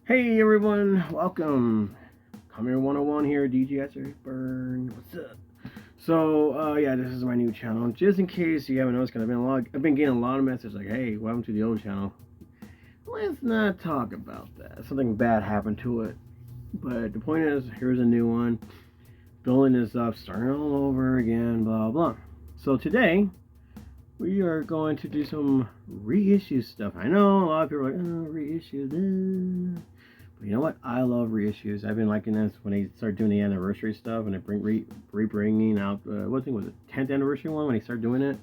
Hey everyone, welcome. Come here 101 here, DGS Burn. What's up? Yeah, this is my new channel. Just in case you haven't noticed, because I've been getting a lot of messages like, "Hey, welcome to the old channel." Let's not talk about that. Something bad happened to it. But the point is, here's a new one. Building this up, starting all over again, blah blah. So today we are going to do some reissue stuff. I know a lot of people are like, "Oh, reissue this." But you know what? I love reissues. I've been liking this when they start doing the anniversary stuff and they bringing out what thing was it? 10th anniversary one when they start doing it.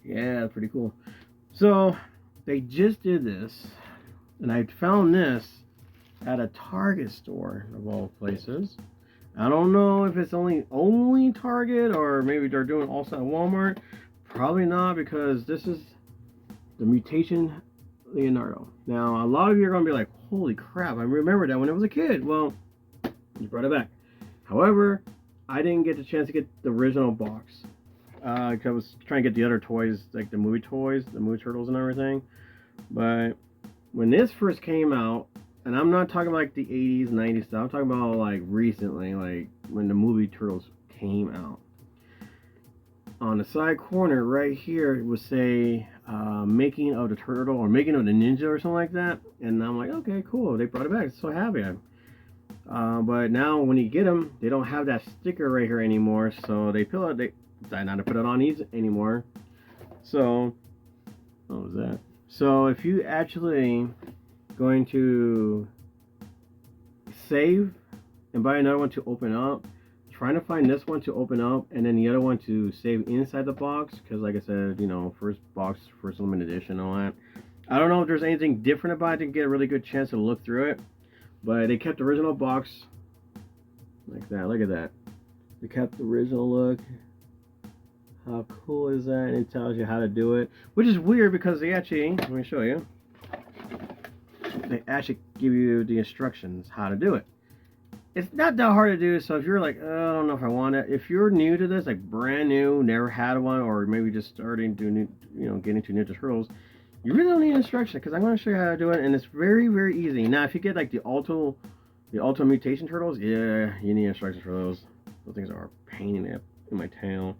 Yeah, pretty cool. So they just did this, and I found this at a Target store of all places. I don't know if it's only Target or maybe they're doing also at Walmart. Probably not because this is the Mutation Leonardo. Now, a lot of you are going to be like, holy crap, I remember that when I was a kid. Well, you brought it back. However, I didn't get the chance to get the original box. I was trying to get the other toys, like the movie toys, the movie turtles and everything. But when this first came out, and I'm not talking about like the 80s, 90s stuff, I'm talking about like recently, like when the movie turtles came out. On the side corner right here, it would say making of the turtle or making of the ninja or something like that. And I'm like, okay, cool. They brought it back. So happy. But now when you get them, they don't have that sticker right here anymore. So they decided not to put it on these anymore. So, what was that? So if you actually going to save and buy another one to open up, trying to find this one to open up and then the other one to save inside the box because like I said, first box, first limited edition, all that. I don't know if there's anything different about it to get a really good chance to look through it, but they kept the original box like that. Look at that. They kept the original look. How cool is that? And it tells you how to do it, which is weird because they actually, let me show you, they actually give you the instructions how to do it. It's not that hard to do, so if you're like, oh, I don't know if I want it. If you're new to this, like brand new, never had one, or maybe just starting to get into Ninja Turtles, you really don't need instruction because I'm going to show you how to do it, and it's very, very easy. Now, if you get like the Ultra Mutation Turtles, yeah, you need instructions for those. Those things are a pain in my tail.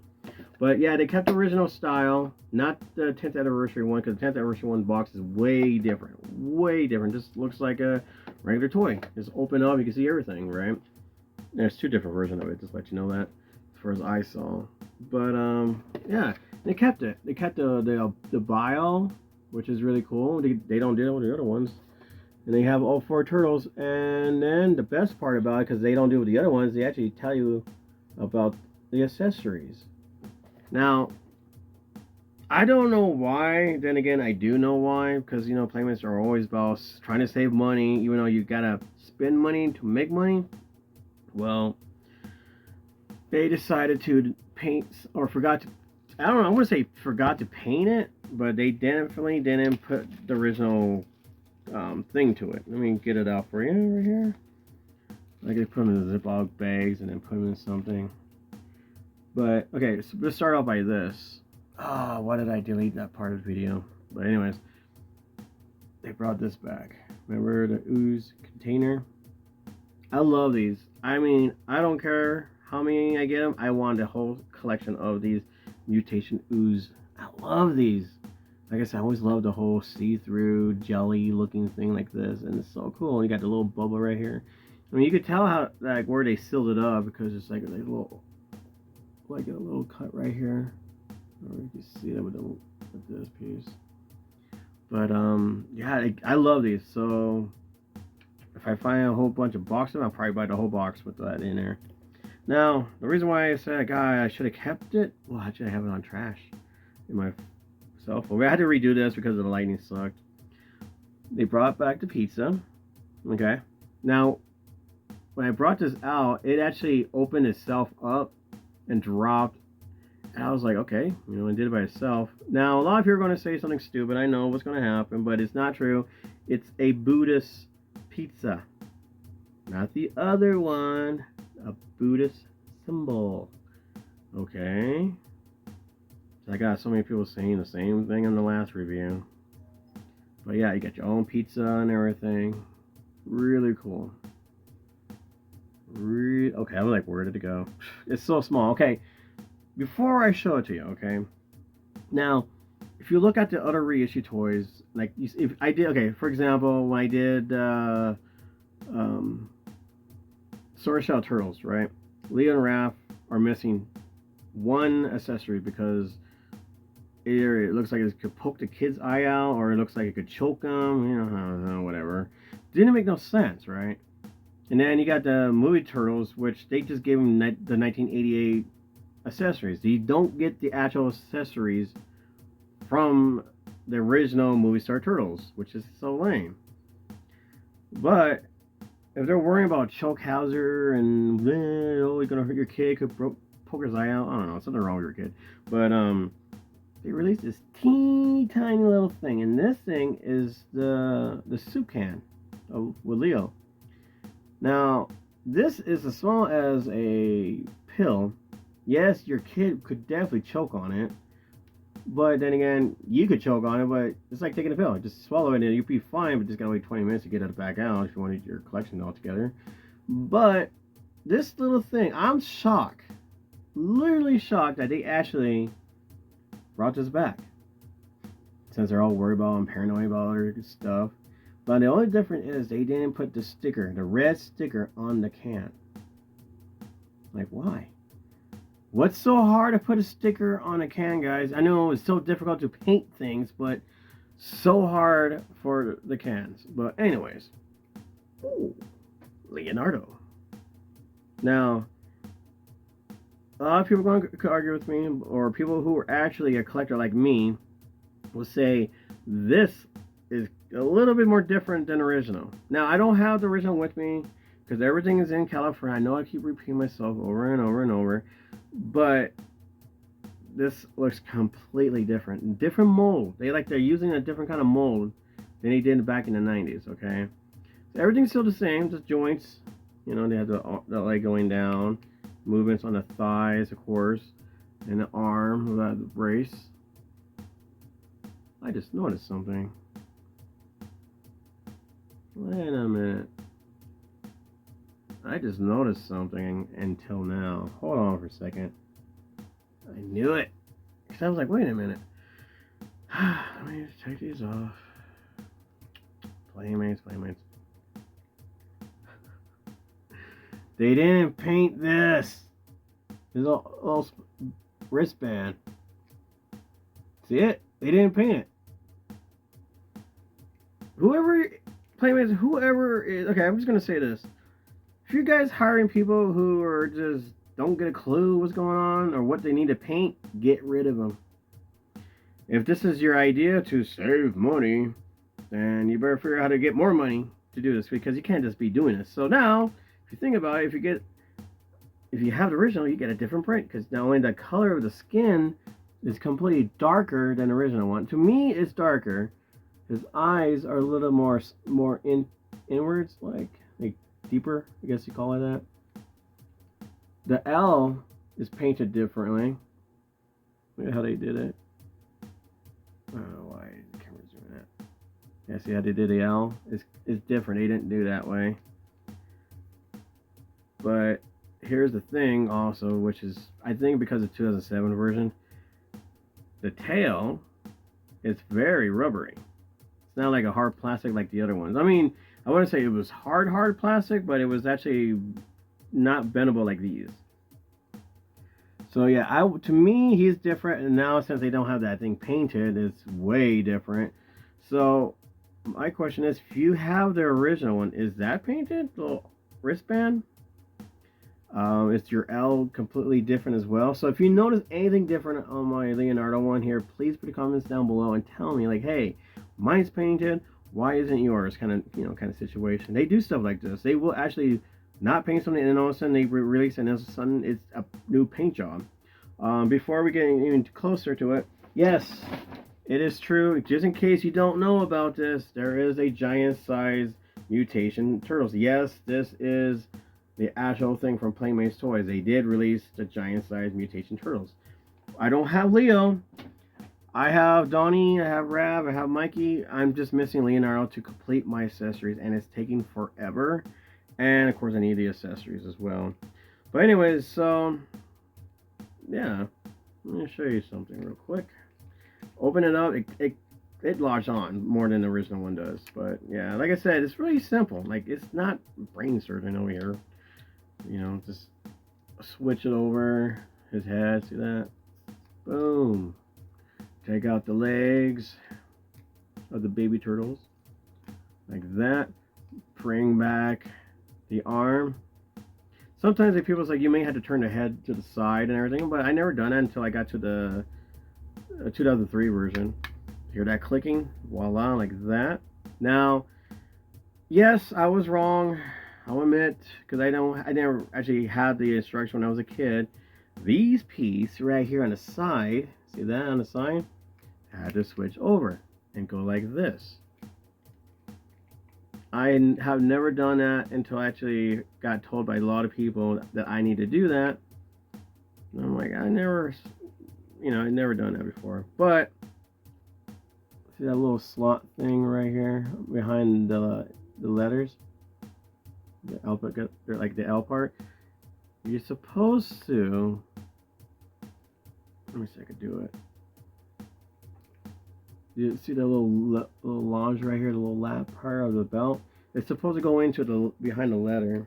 But yeah, they kept the original style, not the 10th anniversary one, because the 10th anniversary one box is way different. Way different. Just looks like a regular toy. Just open up, you can see everything, right? There's two different versions of it, just to let you know that, as far as I saw. But yeah, they kept it. They kept the bio, which is really cool. They don't deal with the other ones. And they have all four turtles. And then the best part about it, because they don't do with the other ones, they actually tell you about the accessories. Now, I don't know why. Then again, I do know why. Because, Playmates are always about trying to save money, even though you gotta spend money to make money. Well, they decided to paint, or forgot to, I don't know, I want to say forgot to paint it, but they definitely didn't put the original thing to it. Let me get it out for you over here. I could put them in Ziploc bags and then put them in something. But, okay, so let's start off by this. Oh, why did I delete that part of the video? But anyways, they brought this back. Remember the ooze container? I love these. I mean, I don't care how many I get them. I want a whole collection of these mutation ooze. I love these. Like I said, I always love the whole see-through jelly looking thing like this. And it's so cool. You got the little bubble right here. I mean, you could tell how, like, where they sealed it up because it's like a little cut right here. Or you can see that with this piece. But yeah, I love these. So if I find a whole bunch of boxes, I'll probably buy the whole box with that in there. Now, the reason why I said, God, I should have kept it. Well, actually, I have it on trash in my cell phone. I had to redo this because the lighting sucked. They brought back the pizza. Okay. Now, when I brought this out, it actually opened itself up and dropped. And I was like, okay, I did it by itself. Now, a lot of you are going to say something stupid. I know what's going to happen, but it's not true. It's a Buddhist pizza. Not the other one. A Buddhist symbol. Okay. I got so many people saying the same thing in the last review. But yeah, you got your own pizza and everything. Really cool. Okay, I'm like, where did it go? It's so small. Okay, before I show it to you, okay. Now, if you look at the other reissue toys, like if I did, okay, for example, when I did um, Sword Shell Turtles, right? Leo and Raph are missing one accessory because either it looks like it could poke the kid's eye out, or it looks like it could choke them. You know, whatever. Didn't make no sense, right? And then you got the movie Turtles, which they just gave them the 1988 accessories. You don't get the actual accessories from the original movie star Turtles, which is so lame. But if they're worrying about choke hazard and oh, you're gonna hurt your kid, could poke his eye out. I don't know, something wrong with your kid. But they released this teeny tiny little thing, and this thing is the soup can with Leo. Now, this is as small as a pill. Yes, your kid could definitely choke on it, but then again, you could choke on it. But it's like taking a pill. Just swallow it, and you'll be fine. But just gotta wait 20 minutes to get it back out if you want your collection all together. But this little thing, I'm shocked, literally shocked that they actually brought this back. Since they're all worried about and paranoid about other stuff. But the only difference is they didn't put the sticker, the red sticker, on the can. Like, why? What's so hard to put a sticker on a can, guys? I know it's so difficult to paint things, but so hard for the cans. But anyways. Ooh, Leonardo. Now, a lot of people are going to argue with me, or people who are actually a collector like me will say this is a little bit more different than original. Now, I don't have the original with me because everything is in California. I know I keep repeating myself over and over and over, but this looks completely different. Different mold. They're using a different kind of mold than they did back in the 90s, okay? So everything's still the same, just joints. You know, they have the leg going down, movements on the thighs, of course, and the arm, the brace. I just noticed something. Wait a minute. I just noticed something until now. Hold on for a second. I knew it. Because I was like, wait a minute. Let me just take these off. Playmates. They didn't paint this. This little wristband. See it? They didn't paint it. Whoever is, okay, I'm just gonna say this. If you guys hiring people who are just don't get a clue what's going on or what they need to paint, get rid of them. If this is your idea to save money, then you better figure out how to get more money to do this, because you can't just be doing this. So now, if you think about it, if you have the original, you get a different print, because not only the color of the skin is completely darker than the original one. To me, it's darker. His eyes are a little more inwards, like deeper, I guess you call it that. The L is painted differently. Look at how they did it. I don't know why the camera's doing that. Yeah, see how they did the L? It's different. They didn't do that way. But here's the thing also, which is, I think because of the 2007 version, the tail is very rubbery. It's not like a hard plastic like the other ones. I mean, I wouldn't say it was hard plastic, but it was actually not bendable like these. So yeah, to me, he's different. And now since they don't have that thing painted, it's way different. So my question is, if you have the original one, is that painted? The wristband? Is your L completely different as well? So if you notice anything different on my Leonardo one here, please put the comments down below and tell me, like, hey, mine's painted, why isn't yours? Kind of situation. They do stuff like this. They will actually not paint something, and then all of a sudden they release it, and all of a sudden it's a new paint job. Before we get even closer to it, yes, it is true. Just in case you don't know about this, there is a giant size mutation turtles. Yes, this is the actual thing from Playmates Toys. They did release the giant size mutation turtles. I don't have Leo. I have Donnie, I have Rav, I have Mikey. I'm just missing Leonardo to complete my accessories, and it's taking forever. And of course, I need the accessories as well. But anyways, so yeah, let me show you something real quick. Open it up. It locks on more than the original one does. But yeah, like I said, it's really simple. Like it's not brain surgeon over here. You know, just switch it over his head. See that? Boom. Take out the legs of the baby turtles like that. Bring back the arm. Sometimes if people's like, you may have to turn the head to the side and everything, but I never done it until I got to the 2003 version. Hear that clicking? Voila, like that. Now, yes, I was wrong. I'll admit, because I never actually had the instruction when I was a kid. These pieces right here on the side, see that on the side? I had to switch over and go like this. I have never done that until I actually got told by a lot of people that I need to do that. And I'm like, I'd never done that before. But see that little slot thing right here behind the letters, the alphabet, like the L part. You're supposed to. Let me see if I can do it. You see the little longe right here, the little lap part of the belt? It's supposed to go into the behind the letter.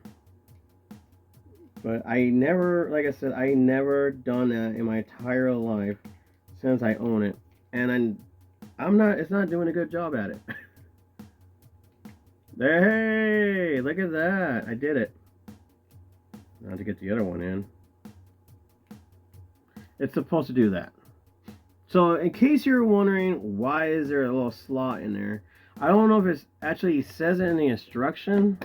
But I never, like I said, I never done that in my entire life since I own it. And it's not doing a good job at it. Hey, look at that. I did it. Now to get the other one in. It's supposed to do that. So in case you're wondering why is there a little slot in there, I don't know if it actually says it in the instruction,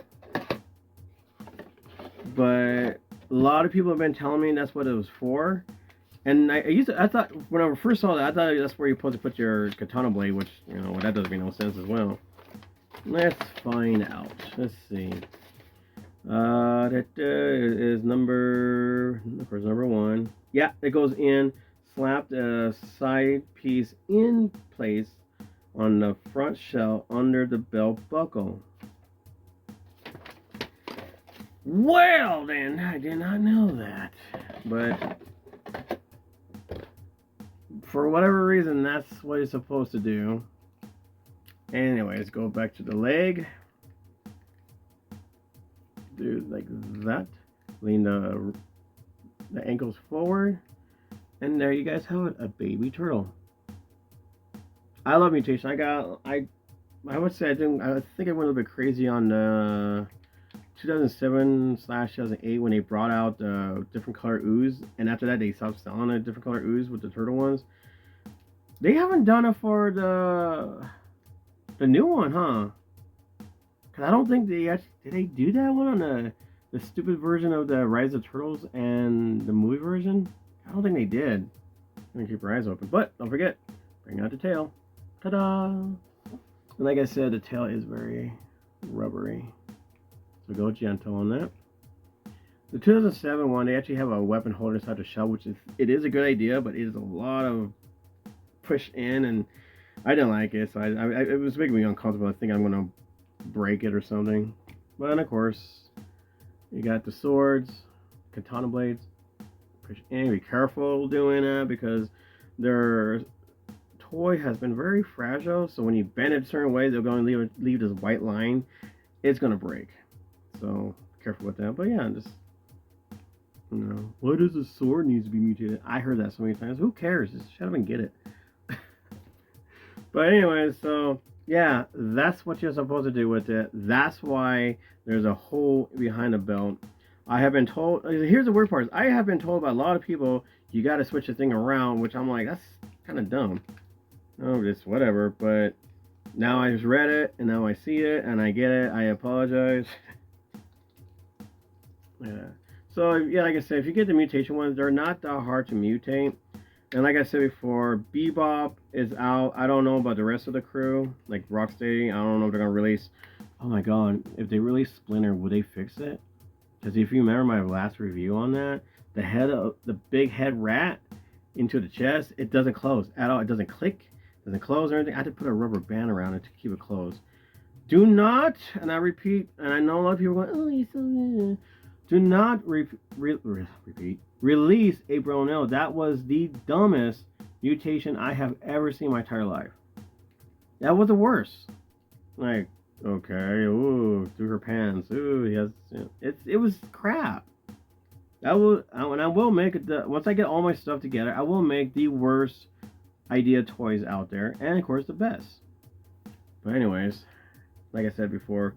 but a lot of people have been telling me that's what it was for. And I thought when I first saw that, I thought that's where you're supposed to put your katana blade, which, you know, that doesn't make no sense as well. Let's find out. Let's see. That is number one. Yeah, it goes in. Slap the side piece in place on the front shell under the belt buckle. Well then, I did not know that. But for whatever reason, that's what it's supposed to do. Anyways, go back to the leg. Do like that. Lean the ankles forward. And there you guys have it, a baby turtle. I love Mutation. I would say I think I went a little bit crazy on the 2007/2008 when they brought out different color ooze, and after that they stopped selling a different color ooze with the turtle ones. They haven't done it for the new one, huh? Cause I don't think did they do that one on the stupid version of the Rise of Turtles and the movie version? I don't think they did. I'm gonna keep your eyes open. But don't forget, bring out the tail. Ta-da! And like I said, the tail is very rubbery. So go gentle on that. The 2007 one, they actually have a weapon holder inside the shell, which is a good idea, but it is a lot of push in, and I didn't like it. So it was making me uncomfortable. I think I'm gonna break it or something. But of course, you got the swords, katana blades. Push in. Be careful doing that because their toy has been very fragile. So when you bend it a certain way, they're going to leave this white line. It's going to break. So careful with that. But yeah, just, you know, why does the sword needs to be mutated? I heard that so many times. Who cares? Just shut up and get it. But anyway, so yeah, that's what you're supposed to do with it. That's why there's a hole behind the belt. I have been told, here's the weird part, is I have been told by a lot of people, you got to switch the thing around, which I'm like, that's kind of dumb. Oh, just whatever, but now I just read it, and now I see it, and I get it, I apologize. Yeah. So, yeah, like I said, if you get the mutation ones, they're not that hard to mutate. And like I said before, Bebop is out. I don't know about the rest of the crew, like Rocksteady. I don't know if they're going to release, oh my god, if they release Splinter, would they fix it? Because if you remember my last review on that, the big head rat into the chest, it doesn't close at all. It doesn't click, doesn't close or anything. I had to put a rubber band around it to keep it closed. Do not, and I repeat, and I know a lot of people are going, oh, you so. Do not repeat. Release a Bronell. That was the dumbest mutation I have ever seen in my entire life. That was the worst. Like, okay, ooh, through her pants. Ooh, yes, it was crap. I will make it. Once I get all my stuff together, I will make the worst idea toys out there, and of course the best. But anyways, like I said before,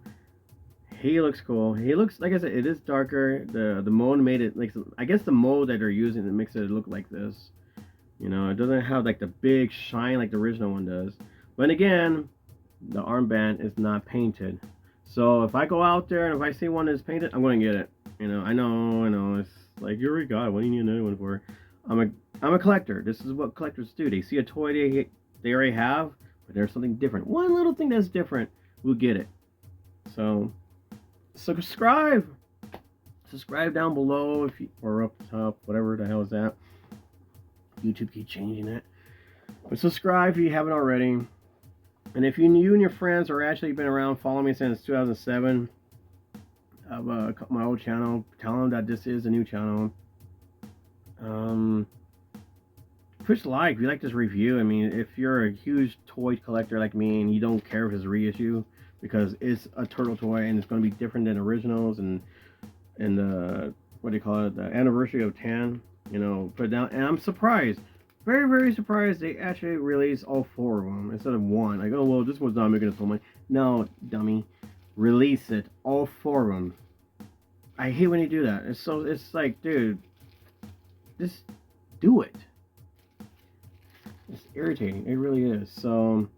he looks cool. He looks, like I said, it is darker. The mold made it like, I guess the mold that they're using it makes it look like this. You know, it doesn't have like the big shine like the original one does. But again, the armband is not painted. So if I go out there and if I see one that's painted, I'm going to get it. You know, I know. It's like, you already got it. What do you need another one for? I'm a collector. This is what collectors do. They see a toy they already have, but there's something different. One little thing that's different, we'll get it. So subscribe down below if you, or up top, whatever the hell is that. YouTube keep changing it. But subscribe if you haven't already. And if you and your friends are actually been around following me since 2007 of my old channel, tell them that this is a new channel. Push like if you like this review. I mean, if you're a huge toy collector like me and you don't care if it's a reissue, because it's a turtle toy and it's going to be different than originals and the, what do you call it, the anniversary of 10, you know, put down. And I'm surprised, very, very surprised they actually released all 4 of them instead of 1. Like, oh, well, this one's not making us so much. No, dummy. Release it, all 4 of them. I hate when you do that. It's like, dude, just do it. It's irritating. It really is. So,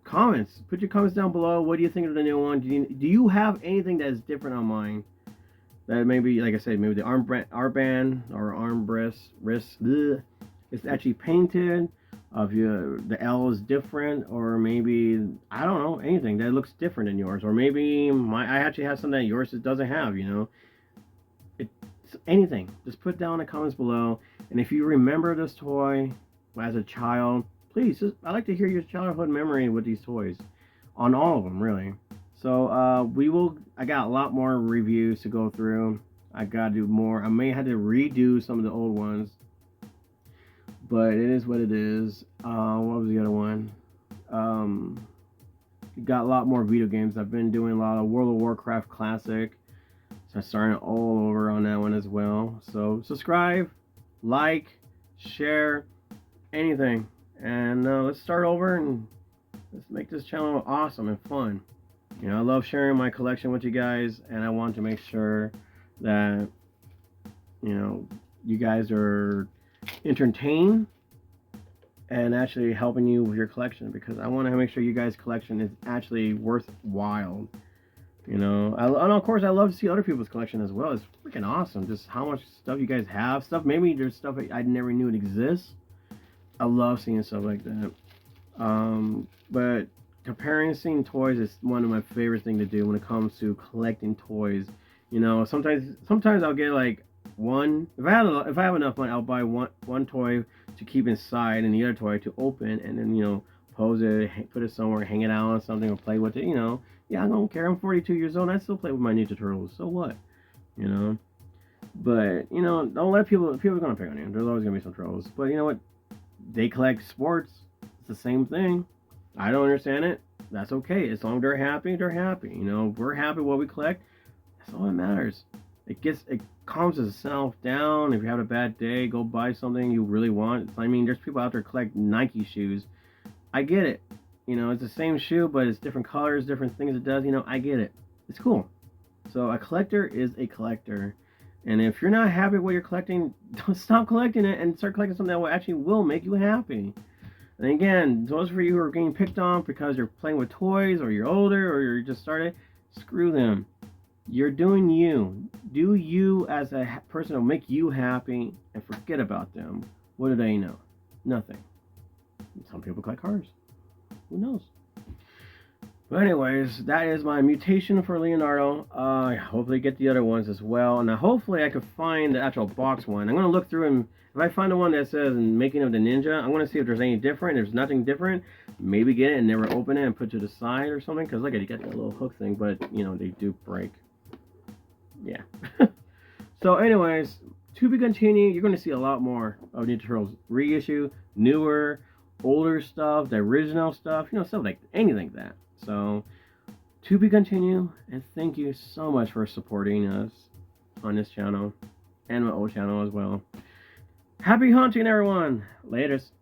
comments. Put your comments down below. What do you think of the new one? Do you have anything that is different on mine? That maybe, like I said, maybe the armband or arm wrist is actually painted. The L is different, or maybe, I don't know, anything that looks different than yours, or maybe I actually have something that yours doesn't have. You know, it's anything. Just put down in the comments below. And if you remember this toy as a child, please, I like to hear your childhood memory with these toys, on all of them, really. So I got a lot more reviews to go through. I gotta do more. I may have to redo some of the old ones, but it is what it is. What was the other one? Got a lot more video games. I've been doing a lot of World of Warcraft Classic, so I'm starting all over on that one as well. So subscribe, like, share, anything. And let's start over and let's make this channel awesome and fun. You know, I love sharing my collection with you guys, and I want to make sure that, you know, you guys are entertained and actually helping you with your collection, because I want to make sure you guys' collection is actually worthwhile. You know, and of course I love to see other people's collection as well. It's freaking awesome just how much stuff you guys have. Stuff, maybe there's stuff I never knew it exists. I love seeing stuff like that. But seeing toys is one of my favorite things to do when it comes to collecting toys. You know, sometimes I'll get like one. If I have enough money, I'll buy one toy to keep inside and the other toy to open, and then, you know, pose it, put it somewhere, hang it out on something, or play with it. You know, yeah, I don't care. I'm 42 years old. And I still play with my Ninja Turtles. So what? You know. But you know, don't let people are gonna pick on you. There's always gonna be some trolls. But you know what? They collect sports. It's the same thing. I don't understand it. That's okay. As long as they're happy, they're happy. You know, if we're happy with what we collect, that's all that matters. It calms itself down. If you have a bad day, go buy something you really want. I mean, there's people out there collect Nike shoes. I get it. You know, it's the same shoe, but it's different colors, different things it does. You know, I get it. It's cool. So a collector is a collector. And if you're not happy with what you're collecting, don't stop collecting it and start collecting something that will make you happy. And again, those of you who are getting picked on because you're playing with toys, or you're older, or you're just started, screw them. You're doing you. Do you as a person who will make you happy, and forget about them. What do they know? Nothing. Some people collect cars. Who knows? But anyways, that is my mutation for Leonardo. Hopefully get the other ones as well, and hopefully I could find the actual box one. I'm gonna look through, and if I find the one that says "Making of the Ninja," I'm gonna see if there's any different. If there's nothing different, maybe get it and never open it and put it to the side or something. Cause look at you got that little hook thing, but they do break. Yeah. So anyways, to be continued. You're gonna see a lot more of Ninja Turtles reissue, newer, older stuff, the original stuff. Stuff like anything like that. So to be continued, and thank you so much for supporting us on this channel and my old channel as well. Happy hunting, everyone. Latest.